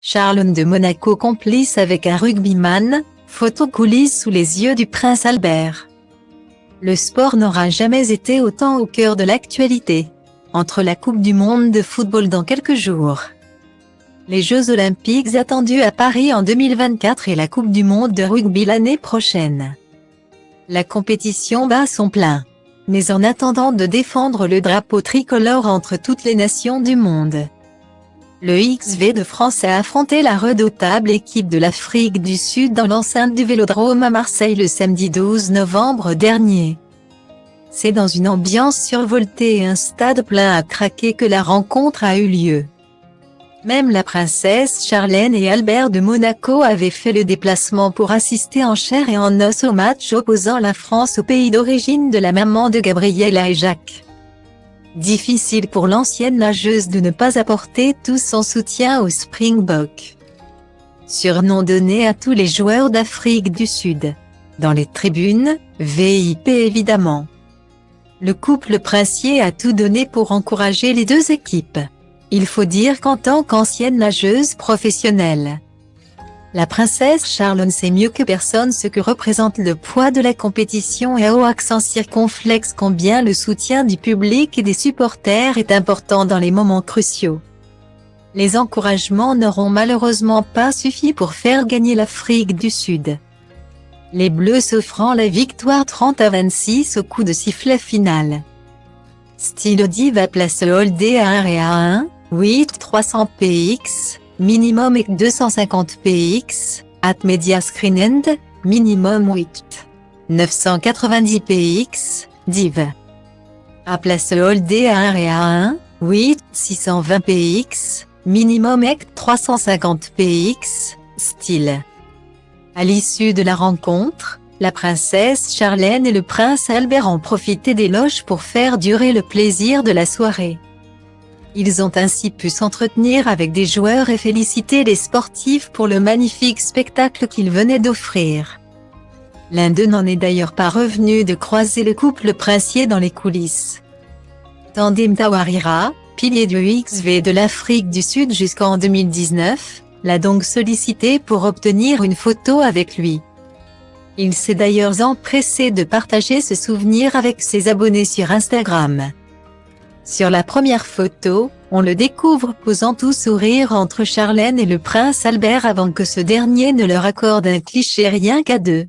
Charles de Monaco complice avec un rugbyman, photo coulisses sous les yeux du prince Albert. Le sport n'aura jamais été autant au cœur de l'actualité. Entre la Coupe du monde de football dans quelques jours, les Jeux olympiques attendus à Paris en 2024 et la Coupe du monde de rugby l'année prochaine, la compétition bat son plein. Mais en attendant de défendre le drapeau tricolore entre toutes les nations du monde, le XV de France a affronté la redoutable équipe de l'Afrique du Sud dans l'enceinte du Vélodrome à Marseille le samedi 12 novembre dernier. C'est dans une ambiance survoltée et un stade plein à craquer que la rencontre a eu lieu. Même la princesse Charlène et Albert de Monaco avaient fait le déplacement pour assister en chair et en os au match opposant la France au pays d'origine de la maman de Gabriella et Jacques. Difficile pour l'ancienne nageuse de ne pas apporter tout son soutien aux Springboks, surnom donné à tous les joueurs d'Afrique du Sud. Dans les tribunes, VIP évidemment. Le couple princier a tout donné pour encourager les deux équipes. Il faut dire qu'en tant qu'ancienne nageuse professionnelle, la princesse Charlène sait mieux que personne ce que représente le poids de la compétition et au accent circonflexe combien le soutien du public et des supporters est important dans les moments cruciaux. Les encouragements n'auront malheureusement pas suffi pour faire gagner l'Afrique du Sud, les Bleus s'offrant la victoire 30-26 au coup de sifflet final. Style Diva place Holdé à 1 et à 1, 8 300 px, minimum et 250 px, at media screen end, minimum 8 990 px, div. À place Holdé à 1 et à 1, 8 620 px, minimum et 350 px, style. À l'issue de la rencontre, la princesse Charlène et le prince Albert ont profité des loges pour faire durer le plaisir de la soirée. Ils ont ainsi pu s'entretenir avec des joueurs et féliciter les sportifs pour le magnifique spectacle qu'ils venaient d'offrir. L'un d'eux n'en est d'ailleurs pas revenu de croiser le couple princier dans les coulisses. Tandem Tawarira, pilier du XV de l'Afrique du Sud jusqu'en 2019, l'a donc sollicité pour obtenir une photo avec lui. Il s'est d'ailleurs empressé de partager ce souvenir avec ses abonnés sur Instagram. Sur la première photo, on le découvre posant tout sourire entre Charlène et le prince Albert avant que ce dernier ne leur accorde un cliché rien qu'à deux.